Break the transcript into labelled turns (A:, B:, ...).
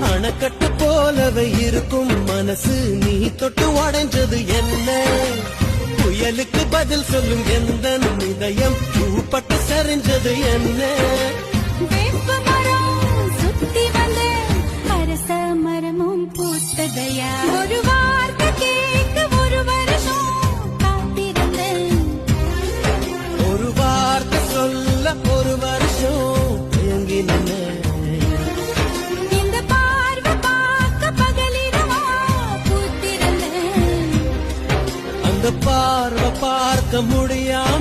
A: அணைக்கட்டு போலவே இருக்கும் மனசு நீ தொட்டு உடைஞ்சது என்ன புயலுக்கு பதில் சொல்லும் எந்த இதயம் பூப்பட்டு சரிஞ்சது என்ன
B: வேப்ப மரம் சுத்தி வந்து அரச மரமும் பூத்ததையா ஒரு வார்த்தை கேட்க ஒரு வருஷம் காத்திருந்தேன்
A: ஒரு வார்த்தை சொல்ல ஒரு வருஷம் ஏங்கினேன்
B: இந்த பார்வை பார்க்க பகலிரவா பூத்திருந்தேன்
A: அந்த பார்வை பார்க்க முடியாம